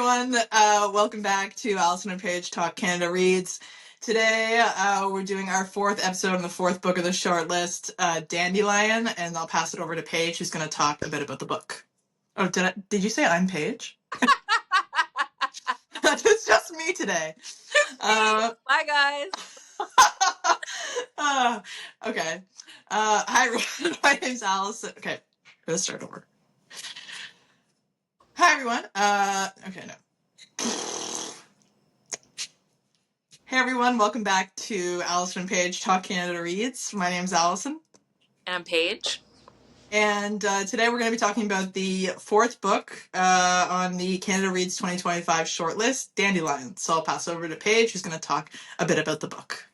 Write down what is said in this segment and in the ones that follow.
everyone. Welcome back to Alison and Paige Talk Canada Reads. Today, we're doing our fourth episode in the fourth book of the shortlist, Dandelion, and I'll pass it over to Paige, who's going to talk a bit about the book. Oh, did you say I'm Paige? It's just me today. Bye, guys. Okay. Hi, everyone. My name's Alison. Okay, let's start over. Hi, everyone. Okay, no. Hey everyone, welcome back to Alison and Paige Talk Canada Reads. My name's Alison. And I'm Paige. And today we're going to be talking about the fourth book on the Canada Reads 2025 shortlist, Dandelion. So I'll pass over to Paige, who's going to talk a bit about the book.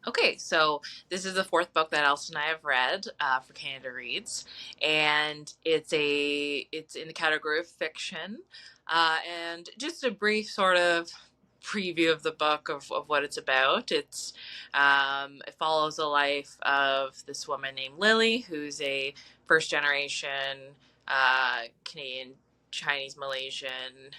Okay, so this is the fourth book that Alison and I have read for Canada Reads, and it's in the category of fiction. And just a brief sort of preview of the book of what it's about. It follows the life of this woman named Lily, who's a first generation Canadian, Chinese, Malaysian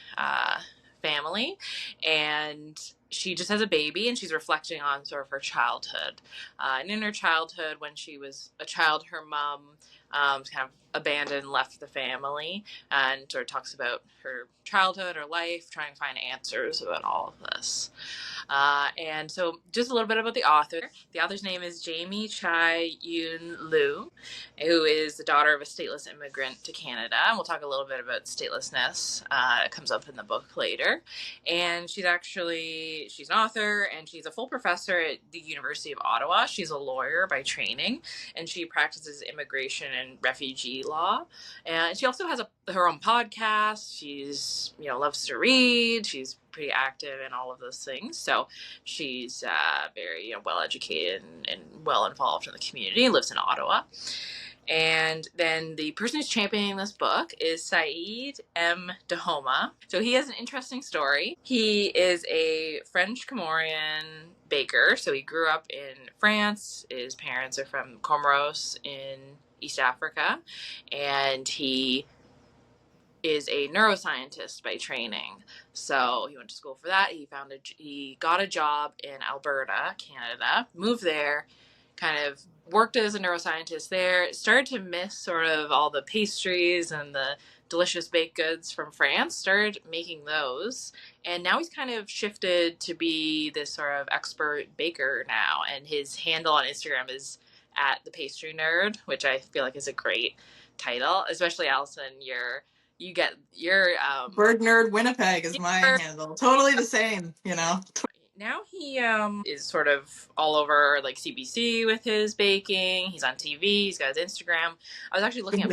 family, and she just has a baby, and she's reflecting on sort of her childhood. And in her childhood, when she was a child, her mom kind of abandoned, left the family, and sort of talks about her childhood, her life, trying to find answers about all of this. And so just a little bit about the author. The author's name is Jamie Chai Yun Liew, who is the daughter of a stateless immigrant to Canada. And we'll talk a little bit about statelessness. It comes up in the book later. And she's an author, and she's a full professor at the University of Ottawa. She's a lawyer by training, and she practices immigration and refugee law. And she also has her own podcast. She's, loves to read. She's pretty active in all of those things. So she's very well educated and well involved in the community, lives in Ottawa. And then the person who's championing this book is Saïd M. Dahoma. So he has an interesting story. He is a French Comorian baker. So he grew up in France. His parents are from Comoros in East Africa. And he is a neuroscientist by training. So he went to school for that. He got a job in Alberta, Canada, moved there, kind of worked as a neuroscientist there, started to miss sort of all the pastries and the delicious baked goods from France, started making those, and now he's kind of shifted to be this sort of expert baker now, and his handle on Instagram is at the pastry nerd, which I feel like is a great title, especially Alison, you get your Bird Nerd Winnipeg is my handle. Totally the same, Now he is sort of all over like CBC with his baking. He's on TV. He's got his Instagram. I was actually looking at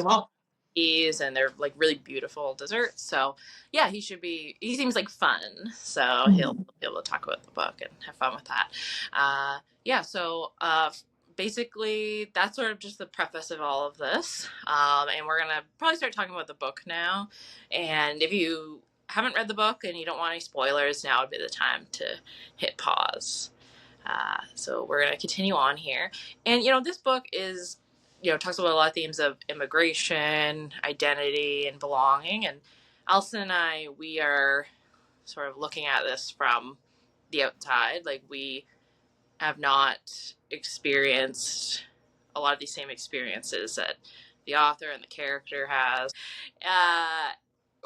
these, and they're like really beautiful desserts. So yeah, he seems like fun. So he'll be able to talk about the book and have fun with that. Basically that's sort of just the preface of all of this. And we're gonna probably start talking about the book now. And if you haven't read the book and you don't want any spoilers, now would be the time to hit pause. So we're going to continue on here. And, this book is, talks about a lot of themes of immigration, identity, and belonging. And Alison and I, we are sort of looking at this from the outside. Like, we have not experienced a lot of these same experiences that the author and the character has.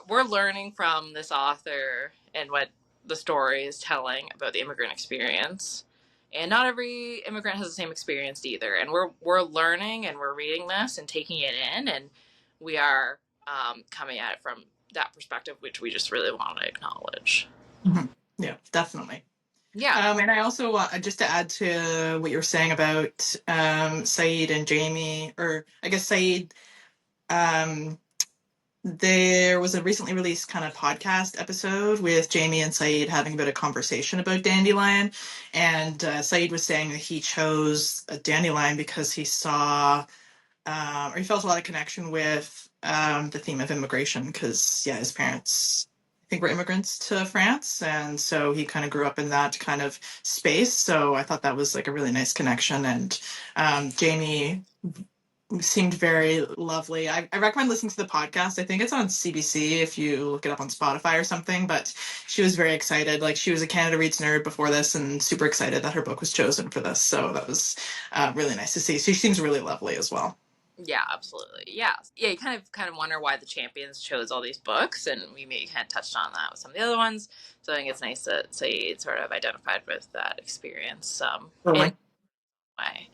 We're learning from this author and what the story is telling about the immigrant experience. And not every immigrant has the same experience either. And we're learning, and we're reading this and taking it in, and we are coming at it from that perspective, which we just really want to acknowledge. Mm-hmm. Yeah, definitely. Yeah. And I also want, just to add to what you were saying about Saïd and Jamie, or I guess Saïd, there was a recently released kind of podcast episode with Jamie and Saïd having a bit of conversation about Dandelion. And Saïd was saying that he chose Dandelion because he saw, or he felt a lot of connection with the theme of immigration because, his parents, I think, were immigrants to France. And so he kind of grew up in that kind of space. So I thought that was like a really nice connection. And Jamie seemed very lovely. I recommend listening to the podcast. I think it's on CBC if you look it up on Spotify or something. But she was very excited. Like, she was a Canada Reads nerd before this, and super excited that her book was chosen for this. So that was really nice to see. She seems really lovely as well. Yeah, absolutely. Yeah. Yeah, you kind of wonder why the champions chose all these books, and we maybe kind of touched on that with some of the other ones. So I think it's nice that Saeed sort of identified with that experience in Totally. a way.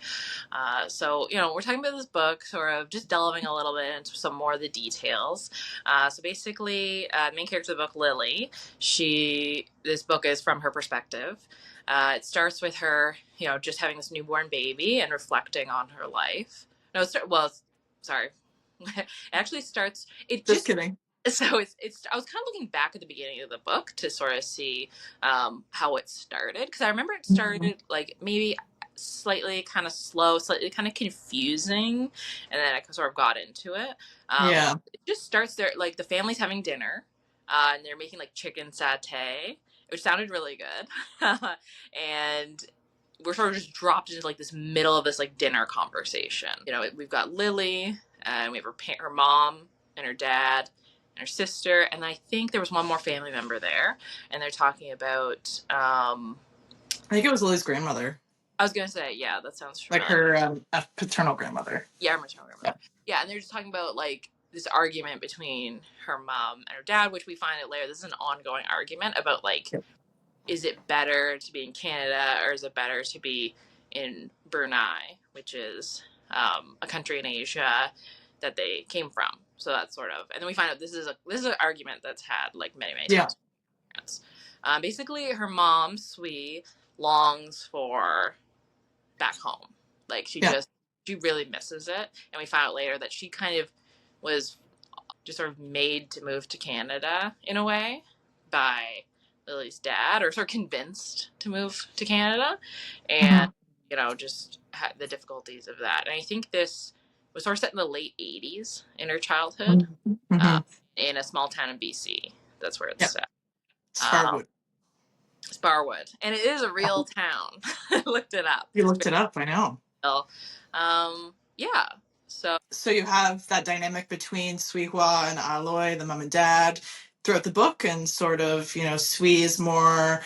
So, we're talking about this book, sort of just delving a little bit into some more of the details. So basically, main character of the book, Lily, this book is from her perspective. It starts with her, just having this newborn baby and reflecting on her life. No, sorry. It actually starts, it Just just, kidding. so I was kind of looking back at the beginning of the book to sort of see how it started. Because I remember it started like maybe slightly kind of slow, slightly kind of confusing, and then I sort of got into it. Yeah. It just starts there, like the family's having dinner, and they're making like chicken satay, which sounded really good, and we're sort of just dropped into like this middle of this like dinner conversation. We've got Lily, and we have her mom and her dad and her sister, and I think there was one more family member there, and they're talking about. I think it was Lily's grandmother, I was gonna say, yeah, that sounds like familiar. her paternal grandmother. Yeah, maternal grandmother. Yeah, and they're just talking about like this argument between her mom and her dad, which we find out later. This is an ongoing argument about like, Yeah. is it better to be in Canada or is it better to be in Brunei, which is a country in Asia that they came from. So that's sort of, and then we find out this is an argument that's had like many many Yeah. times. Basically, her mom Sui longs for back home. Like Yeah. she really misses it. And we found out later that she kind of was just sort of made to move to Canada in a way by Lily's dad, or sort of convinced to move to Canada. And, Hmm. just had the difficulties of that. And I think this was sort of set in the late 80s in her childhood, uh, Hmm. in a small town in BC. That's where it's Yeah. set. Um, Starwood. Sparwood. And it is a real town. I looked it up. You It's looked it up, I know. real. Yeah. So So you have that dynamic between Suihua and Aloy, the mom and dad, throughout the book, and sort of, Sui is more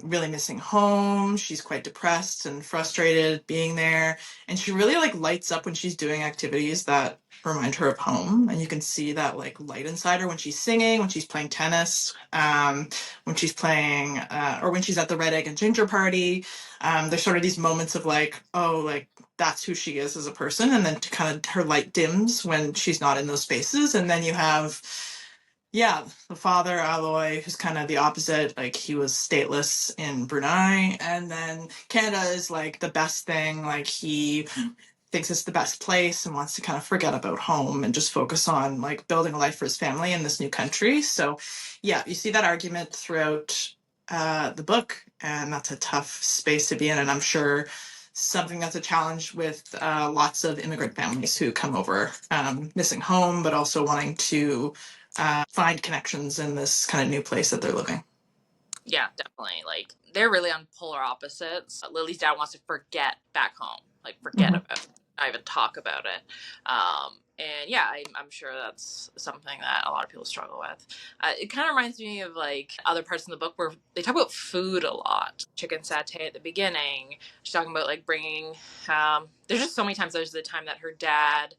really missing home. She's quite depressed and frustrated being there, and she really like lights up when she's doing activities that remind her of home. And you can see that like light inside her when she's singing, when she's playing tennis, when she's playing, or when she's at the red egg and ginger party. There's sort of these moments of like, oh, like that's who she is as a person, and then to kind of her light dims when she's not in those spaces. And then you have, yeah, the father Aloy, who's kind of the opposite. Like, he was stateless in Brunei, and then Canada is like the best thing. Like, he thinks it's the best place and wants to kind of forget about home and just focus on like building a life for his family in this new country. So yeah, you see that argument throughout the book, and that's a tough space to be in. And I'm sure something that's a challenge with lots of immigrant families who come over, missing home, but also wanting to find connections in this kind of new place that they're living. yeah, definitely. Like they're really on polar opposites. Lily's dad wants to forget back home, like forget Mm-hmm. about it, not even talk about it. And yeah, I'm sure that's something that a lot of people struggle with. It kind of reminds me of like other parts in the book where they talk about food a lot. Chicken satay at the beginning. She's talking about like bringing. There's just so many times. There's the time that her dad,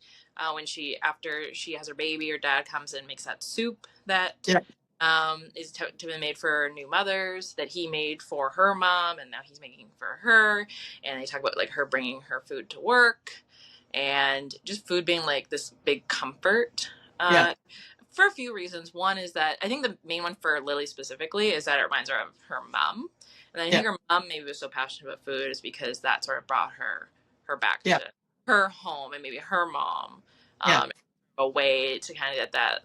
when after she has her baby, her dad comes and makes that soup that Yeah. is to be made for new mothers that he made for her mom, and now he's making for her. And they talk about like her bringing her food to work, and just food being like this big comfort. Yeah. For a few reasons. One is that I think the main one for Lily specifically is that it reminds her of her mom, and I think Yeah. her mom maybe was so passionate about food is because that sort of brought her back Yeah. to her home and maybe her mom, Yeah. a way to kind of get that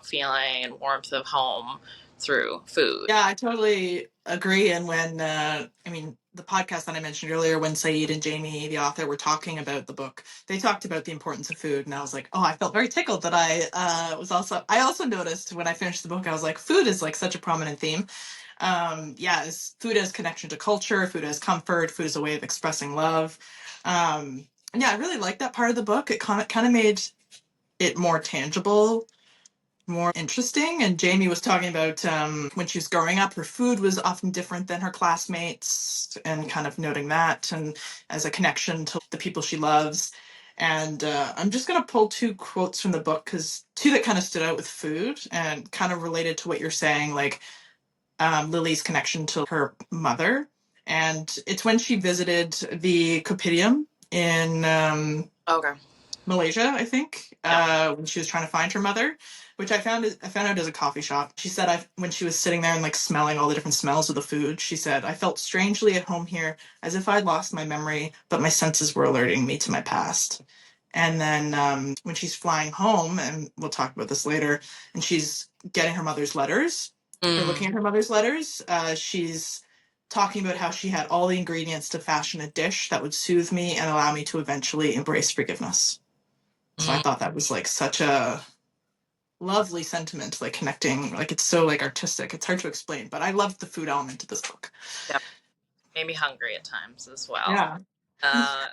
feeling and warmth of home through food. Yeah, I totally agree. And when, I mean, the podcast that I mentioned earlier, when Saeed and Jamie, the author, were talking about the book, they talked about the importance of food. And I was like, oh, I felt very tickled that I also noticed when I finished the book, I was like, food is like such a prominent theme. Yeah, food as connection to culture, food as comfort, food as a way of expressing love. yeah, I really liked that part of the book. It kind of made it more tangible, more interesting. And Jamie was talking about when she was growing up, her food was often different than her classmates, and kind of noting that, and as a connection to the people she loves. And I'm just going to pull two quotes from the book, because two that kind of stood out with food and kind of related to what you're saying, like Lily's connection to her mother. And it's when she visited the Coppidium in Okay. Malaysia, I think, Yeah. when she was trying to find her mother, which I found out as a coffee shop. She said when she was sitting there and like smelling all the different smells of the food, she said, I felt strangely at home here, as if I'd lost my memory, but my senses were alerting me to my past. And then when she's flying home, and we'll talk about this later, and she's getting her mother's letters, or Mm, looking at her mother's letters, she's talking about how she had all the ingredients to fashion a dish that would soothe me and allow me to eventually embrace forgiveness. So I mm, thought that was like such a lovely sentiment, like connecting, like it's so like artistic. It's hard to explain, but I loved the food element of this book. yeah. Made me hungry at times as well. Yeah. Uh,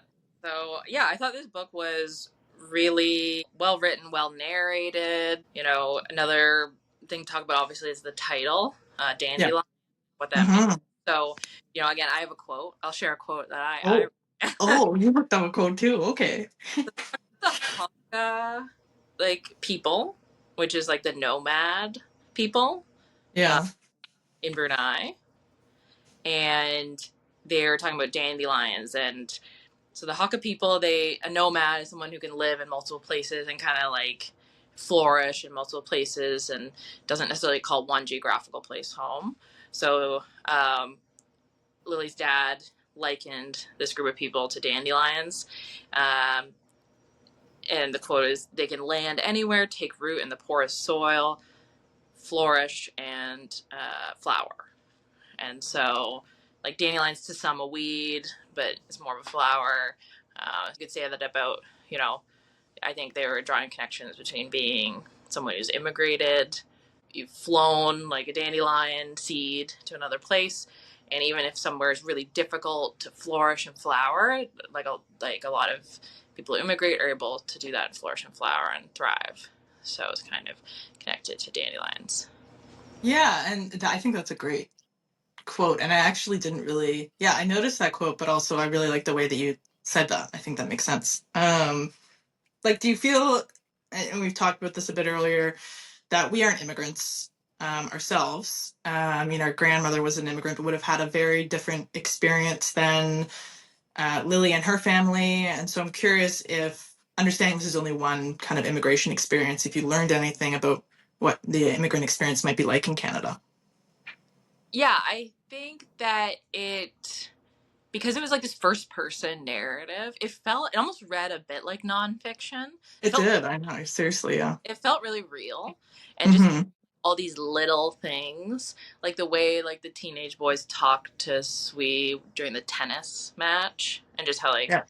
so yeah, I thought this book was really well written, well narrated. Another thing to talk about obviously is the title, Yeah. Dandelion, what that means. Mm-hmm. So, again, I have a quote. I'll share a quote that I Oh. Oh, you looked up a code too. Okay. the Hakka like people, which is like the nomad people uh, Yeah. in Brunei, and they're talking about dandelions. And so the Hakka people, a nomad is someone who can live in multiple places and kind of like flourish in multiple places and doesn't necessarily call one geographical place home. So Lily's dad likened this group of people to dandelions. Um, and the quote is, they can land anywhere, take root in the porous soil, flourish, and flower. And so, like, dandelions to some a weed, but it's more of a flower. You could say that about, I think they were drawing connections between being someone who's immigrated, you've flown like a dandelion seed to another place, and even if somewhere is really difficult to flourish and flower, like a lot of people who immigrate are able to do that and flourish and flower and thrive. So it's kind of connected to dandelions. Yeah, and I think that's a great quote. And I actually didn't really, yeah, I noticed that quote, but also I really like the way that you said that. I think that makes sense. Like, do you feel, and we've talked about this a bit earlier, that we aren't immigrants ourselves? I mean, our grandmother was an immigrant, but would have had a very different experience than Lily and her family. And so I'm curious if, understanding this is only one kind of immigration experience, if you learned anything about what the immigrant experience might be like in Canada. Yeah, I think that because it was like this first person narrative, it almost read a bit like nonfiction. It It felt did, I know, seriously, yeah. it felt really real, and just Mm-hmm. all these little things, like the way like the teenage boys talked to Sui during the tennis match, and just how like Yeah,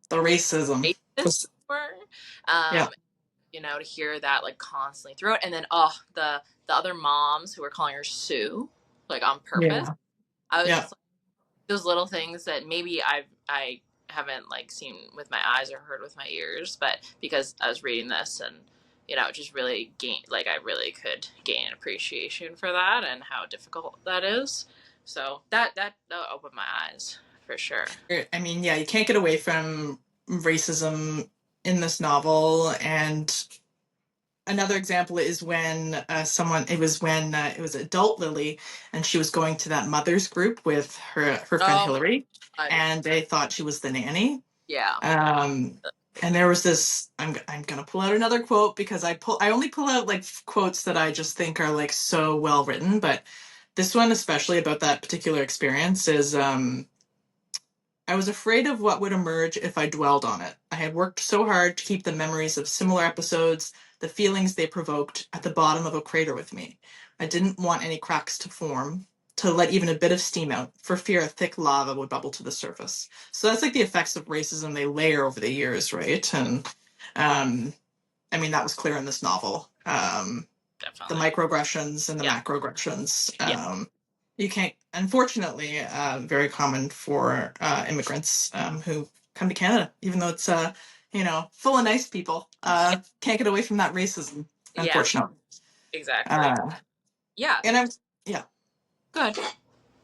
the racism. racist they were. Yeah, Um, to hear that like constantly through it, and then the other moms who were calling her Sue, like on purpose. yeah, I was yeah. just those little things that maybe I haven't like seen with my eyes or heard with my ears, but because I was reading this and just really I really could gain an appreciation for that and how difficult that is. So that opened my eyes for sure. I mean, yeah, you can't get away from racism in this novel. And another example is when it was adult Lily, and she was going to that mother's group with her friend Oh my Hillary, god, and they thought she was the nanny. yeah, Um, and there was this. I'm gonna pull out another quote, because I only pull out like quotes that I just think are like so well written, but this one especially about that particular experience is I was afraid of what would emerge if I dwelled on it. I had worked so hard to keep the memories of similar episodes, the feelings they provoked, at the bottom of a crater with me. I didn't want any cracks to form, to let even a bit of steam out, for fear a thick lava would bubble to the surface. So that's like the effects of racism they layer over the years, right? And um, I mean, that was clear in this novel. The definitely, microaggressions and the yeah, macroaggressions. yeah, You can't, unfortunately, very common for immigrants who come to Canada, even though it's full of nice people. Yeah, Can't get away from that racism, yeah, unfortunately. exactly. Uh, Yeah, and I was yeah, good.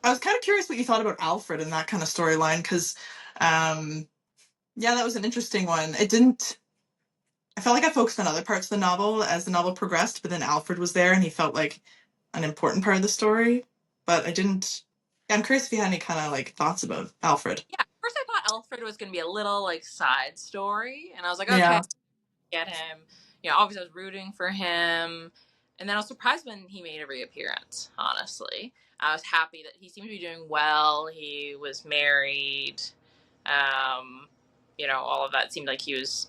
I was kind of curious what you thought about Alfred and that kind of storyline because, yeah, that was an interesting one. It didn't. I felt like I focused on other parts of the novel as the novel progressed, but then Alfred was there and he felt like an important part of the story. But I didn't. I'm curious if you had any kind of like thoughts about Alfred. Yeah, at first I thought Alfred was going to be a little like side story, and I was like, okay, Yeah, get him. Obviously I was rooting for him, and then I was surprised when he made a reappearance. Honestly, I was happy that he seemed to be doing well. He was married. Um, all of that seemed like he was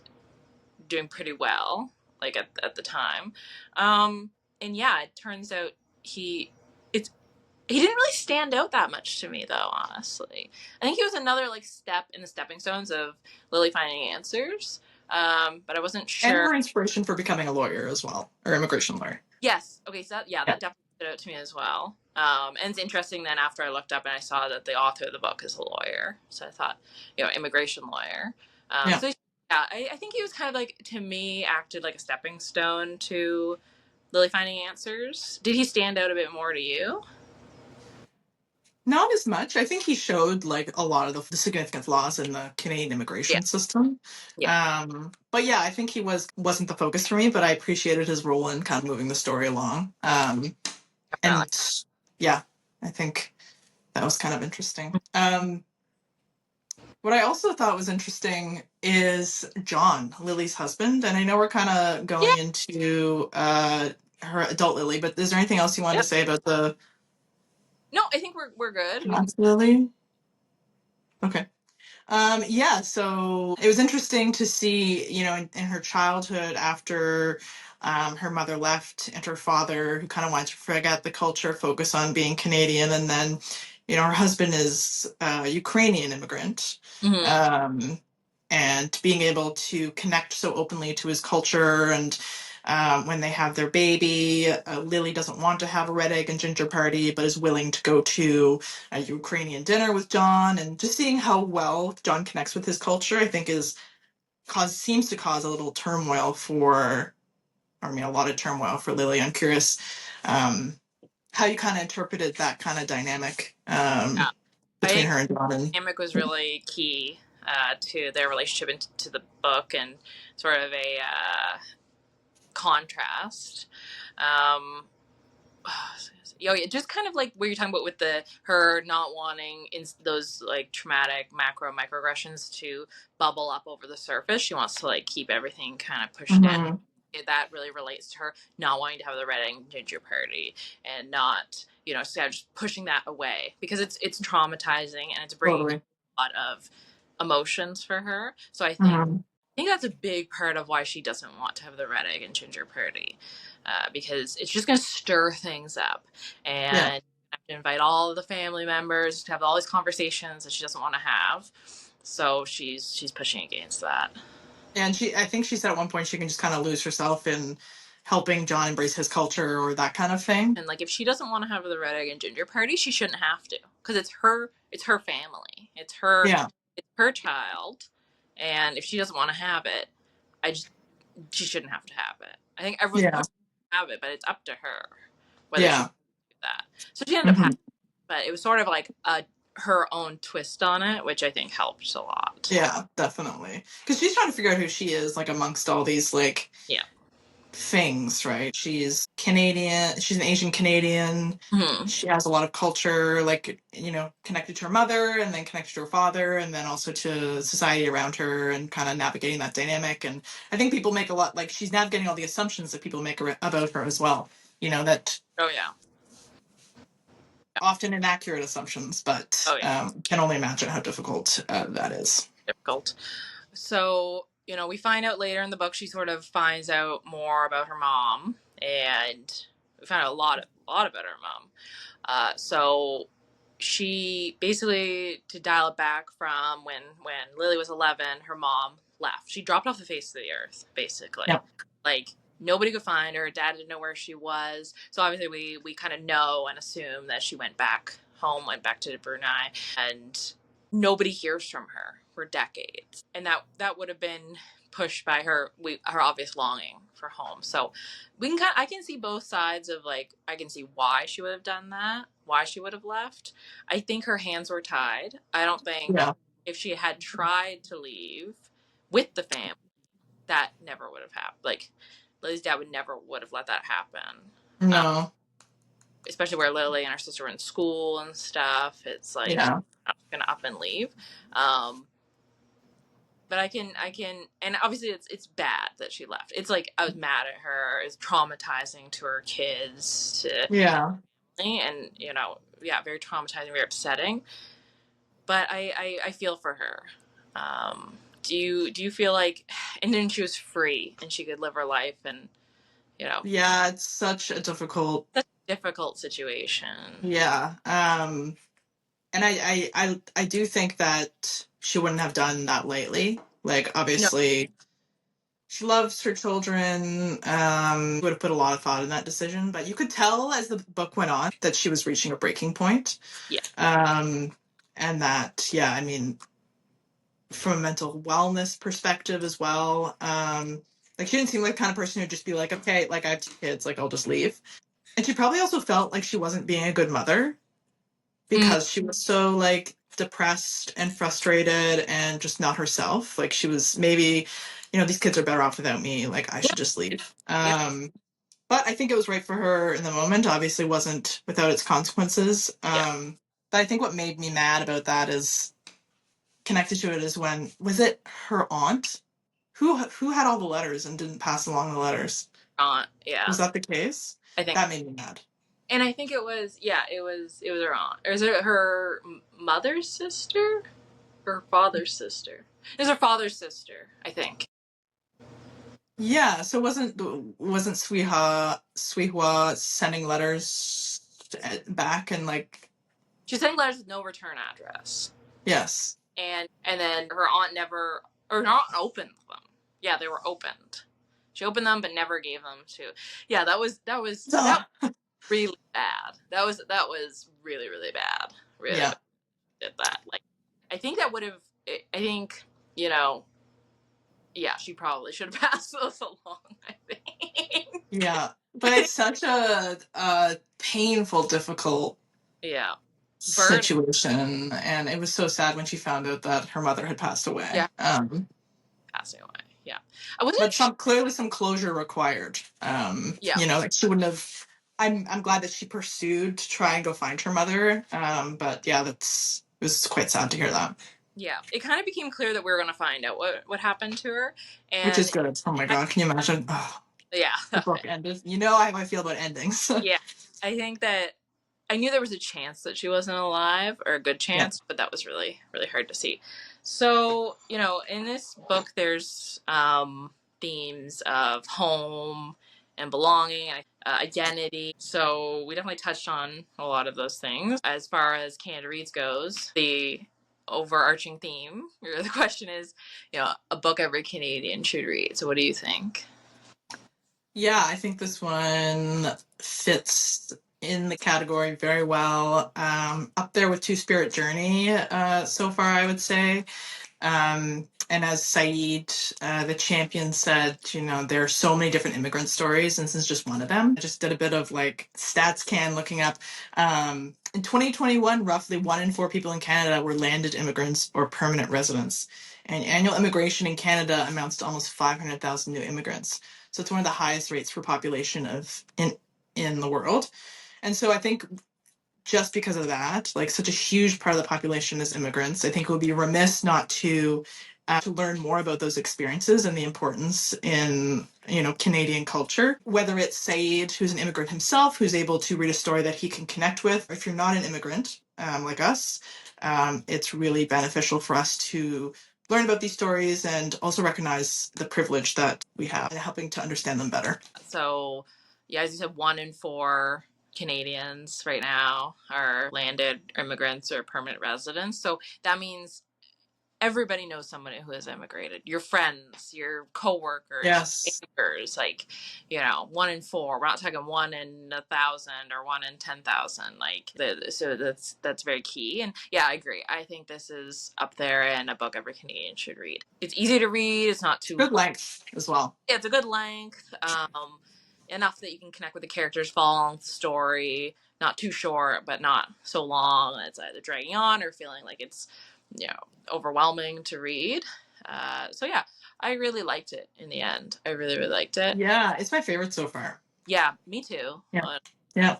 doing pretty well, like at the time. And yeah, it turns out he it's he didn't really stand out that much to me though, honestly. I think he was another like step in the stepping stones of Lily finding answers. But I wasn't and sure. her inspiration for becoming a lawyer as well, or immigration lawyer. Yes. Okay. So yeah, Yeah, that definitely stood out to me as well. And it's interesting then after I looked up and I saw that the author of the book is a lawyer. So I thought, immigration lawyer. yeah. So yeah, I think he was kind of like, to me, acted like a stepping stone to Lily finding answers. Did he stand out a bit more to you? Not as much. I think he showed like a lot of the significant flaws in the Canadian Yeah. immigration system. Yeah. But yeah, I think he wasn't the focus for me, but I appreciated his role in kind of moving the story along. Definitely. And yeah, I think that was kind of interesting. What I also thought was interesting is John, Lily's husband, and I know we're kind of Yeah. going into her adult Lily, but is there anything else you wanted to Yep. say about the No, I think we're good. We John's Lily? Okay. Yeah, so it was interesting to see, in her childhood after her mother left and her father, who kind of wanted to forget the culture, focus on being Canadian. And then, her husband is a Ukrainian immigrant. hmm Um, and being able to connect so openly to his culture and when they have their baby, Lily doesn't want to have a red egg and ginger party, but is willing to go to a Ukrainian dinner with John, and just seeing how well John connects with his culture, I think seems to cause a little turmoil a lot of turmoil for Lily. I'm curious how you kind of interpreted that kind of dynamic yeah. I between think her and John. And dynamic was really key to their relationship and to the book, and sort of a contrast. Um, yeah, just kind of like what you're talking about with her not wanting those like traumatic macro microaggressions to bubble up over the surface. She wants to like keep everything kind of pushed down. Mhm, That really relates to her not wanting to have the red egg and ginger party, and not, so just pushing that away because it's traumatizing and it's bringing totally. a lot of emotions for her. So Mhm, I think that's a big part of why she doesn't want to have the red egg and ginger party, because it's just going to stir things up, yeah. and have to invite all of the family members to have all these conversations that she doesn't want to have. So she's pushing against that. And I think she said at one point she can just kind of lose herself in helping John embrace his culture or that kind of thing. And like, if she doesn't want to have the red egg and ginger party, she shouldn't have to, because it's her family, Yeah, it's her child, and if she doesn't want to have it, I just she shouldn't have to have it. I think everyone's yeah, pushing to have it, but it's up to her whether she yeah. wants to do that. So she ended up having Hmm. it, but it was sort of like her own twist on it, which I think helped a lot. Yeah, definitely. Because she's trying to figure out who she is, like amongst all these like Yeah. things, right? She's Canadian. She's an Asian Canadian. hmm She has a lot of culture, like, connected to her mother and then connected to her father and then also to society around her and kind of navigating that dynamic. And I think people make a lot, like, she's navigating all the assumptions that people make about her as well, that Oh yeah. often inaccurate assumptions, but Oh yeah. can only imagine how difficult that is. Difficult. So, we find out later in the book she sort of finds out more about her mom, and we find out a lot about her mom. So she basically, to dial it back from when Lily was 11, her mom left. She dropped off the face of the earth, basically. Yeah. Like, nobody could find her. Dad didn't know where she was. So obviously we kind of know and assume that she went back home, went back to Brunei, and nobody hears from her for decades, and that would have been pushed by her obvious longing for home. So I can see both sides of, like, I can see why she would have done that, why she would have left. I think her hands were tied. I don't think Yeah. if she had tried to leave with the family, that never would have happened. Like, Lily's dad would have let that happen. No. Especially where Lily and her sister were in school and stuff. It's like, Yeah. I'm gonna up and leave. But I can, and obviously it's bad that she left. It's like, I was mad at her. It's traumatizing to her kids, Yeah. and yeah, very traumatizing, very upsetting. But I feel for her. Do you feel like, and then she was free and she could live her life, and Yeah, it's such a difficult. that's a difficult situation. Yeah. And I do think that she wouldn't have done that lately. Like, No, obviously, she loves her children. Would have put a lot of thought in that decision, but you could tell as the book went on that she was reaching a breaking point. yeah, And that, yeah, I mean, from a mental wellness perspective as well. Like, she didn't seem like the kind of person who'd just be like, okay, like, I have 2 kids, like, I'll just leave. And she probably also felt like she wasn't being a good mother mm, because she was so, like, depressed and frustrated and just not herself. Like, she was maybe, these kids are better off without me. Like, I yeah, should just leave. yeah, But I think it was right for her in the moment. Obviously, wasn't without its consequences. yeah. But I think what made me mad about that is connected to it is when was it her aunt who had all the letters and didn't pass along the letters? Yeah. Was that the case? I think, That made me mad. and I think it was, yeah, it was her aunt, or is it her mother's sister, or her father's sister? It was her father's sister, I think. Yeah, so wasn't Sweeha sending letters back and like She sent letters with no return address, yes. and then her aunt never, or her aunt opened them. Yeah, they were opened. She opened them, but never gave them to. Yeah, that was Ugh. really bad. That was really, really bad. Really Yeah. bad. Did that. Like, I think that would have. I think, you know. Yeah, she probably should have passed those along. I think. Yeah. But it's such a painful, difficult Yeah, burden. situation, and it was so sad when she found out that her mother had passed Yeah, away. passing away. Yeah, I wasn't. But clearly some closure required. Yeah, Like, she wouldn't have. I'm glad that she pursued to try and go find her mother. But yeah, it was quite sad to hear that. yeah. It kind of became clear that we were going to find out what happened to her, Which and is good. Oh my god, can you imagine? Oh, the yeah, book ended. You know how I feel about endings. yeah. I think that I knew there was a chance that she wasn't alive, or a good Yeah. chance, but that was really, really hard to see. So, in this book, there's themes of home and belonging and identity. So we definitely touched on a lot of those things. As far as Canada Reads goes, the overarching theme, or the question is, a book every Canadian should read. So what do you think? Yeah, I think this one fits in the category very well. Up there with Two Spirit Journey so far, I would say. And as Saeed, the champion, said, there are so many different immigrant stories, and this is just one of them. I just did a bit of like stats can looking up. In 2021, roughly 1 in 4 people in Canada were landed immigrants or permanent residents. And annual immigration in Canada amounts to almost 500,000 new immigrants. So it's one of the highest rates for population in the world. And so I think just because of that, like, such a huge part of the population is immigrants, I think it would be remiss not to learn more about those experiences and the importance in Canadian culture. Whether it's Saeed, who's an immigrant himself, who's able to read a story that he can connect with. If you're not an immigrant like us, it's really beneficial for us to learn about these stories and also recognize the privilege that we have in helping to understand them better. So, yeah, as you said, 1 in 4 Canadians right now are landed immigrants or permanent residents. So that means everybody knows somebody who has immigrated. Your friends, your coworkers, Yes. neighbors, like, 1 in 4. We're not talking 1 in 1,000 or 1 in 10,000. Like, so that's very key. And yeah, I agree. I think this is up there and a book every Canadian should read. It's easy to read. It's not too Good long. length as well. Yeah, it's a good length. Enough that you can connect with the characters, follow along the story. Not too short, but not so long that it's either dragging on or feeling like it's, overwhelming to read. So yeah, I really liked it in the end. I really, really liked it. Yeah, it's my favorite so far. Yeah, me too. Yeah. Yeah.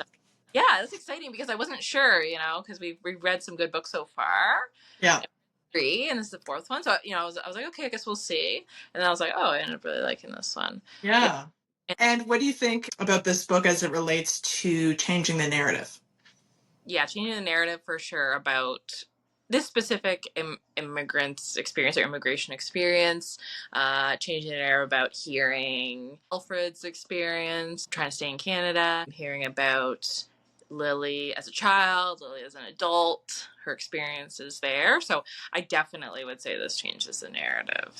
Yeah, that's exciting because I wasn't sure, because we've read some good books so far. Yeah. Three, and this is the fourth one. So I was like, okay, I guess we'll see. And then I was like, oh, I ended up really liking this one. Yeah. Yeah. And what do you think about this book as it relates to changing the narrative? Yeah, changing the narrative for sure about this specific immigrant's experience or immigration experience, changing the narrative about hearing Alfred's experience, trying to stay in Canada, hearing about Lily as a child, Lily as an adult, her experiences there. So I definitely would say this changes the narrative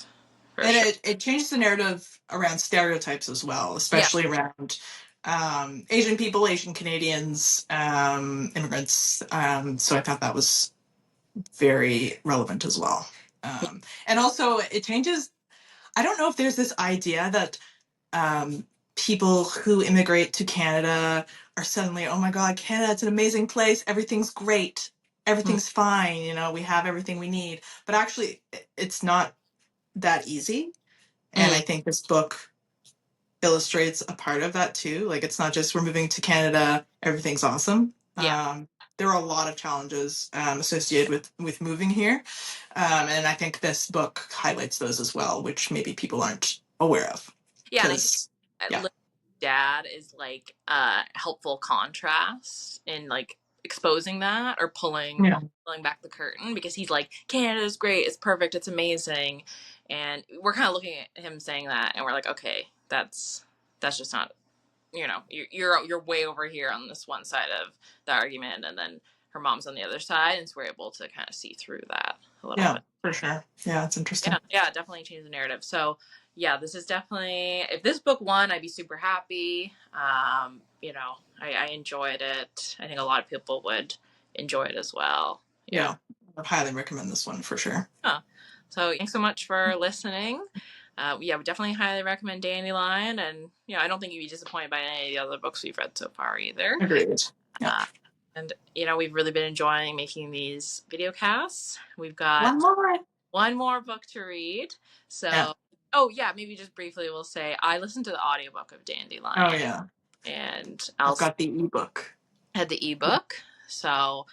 for And sure. it changes the narrative around stereotypes as well, Yeah. especially around Asian people, Asian Canadians, immigrants. So I thought that was very relevant as well. And also, it changes. I don't know if there's this idea that um, people who immigrate to Canada are suddenly, oh my God, Canada, it's an amazing place. Everything's great. Mm, Everything's fine. We have everything we need. But actually, it's not that easy. And mm, I think this book illustrates a part of that too. Like, it's not just we're moving to Canada, everything's awesome. yeah. There are a lot of challenges associated with moving here, and I think this book highlights those as well, which maybe people aren't aware of. Yeah, and I think Because yeah, Lily's dad is like a helpful contrast in like exposing that or yeah, pulling back the curtain because he's like, Canada's great, it's perfect, it's amazing. And we're kind of looking at him saying that and we're like, okay, that's just not, you're way over here on this one side of the argument, and then her mom's on the other side, and so we're able to kind of see through that a little yeah, bit. for sure. Yeah, it's interesting. Yeah, definitely change the narrative. So yeah, this is definitely, if this book won, I'd be super happy. I enjoyed it. I think a lot of people would enjoy it as well. Yeah. Yeah, I highly recommend this one for sure. Huh. So thanks so much for listening. Yeah, we definitely highly recommend Dandelion, and I don't think you'd be disappointed by any of the other books we've read so far either. Agreed. Yeah. And we've really been enjoying making these video casts. We've got One more. one more book to read. Yeah. So, oh yeah, maybe just briefly we'll say I listened to the audiobook of Oh Dandelion, yeah. and I've Alison got the ebook. had the ebook. So,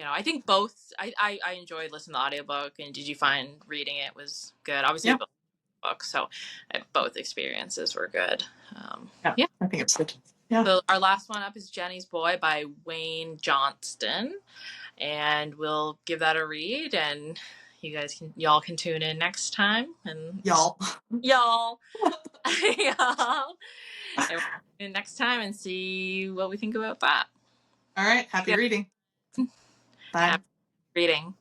I think both, I enjoyed listening to the audiobook. And did you find reading it was good? Obviously, Yeah. both books, so both experiences were good. Yeah. Yeah. I think it's good. Yeah. So our last one up is Jenny's Boy by Wayne Johnston, and we'll give that a read, and y'all can tune in next time, and Y'all. y'all y'all, and we'll tune in next time and see what we think about that. All right. Happy Yeah. reading. Bye. Happy reading.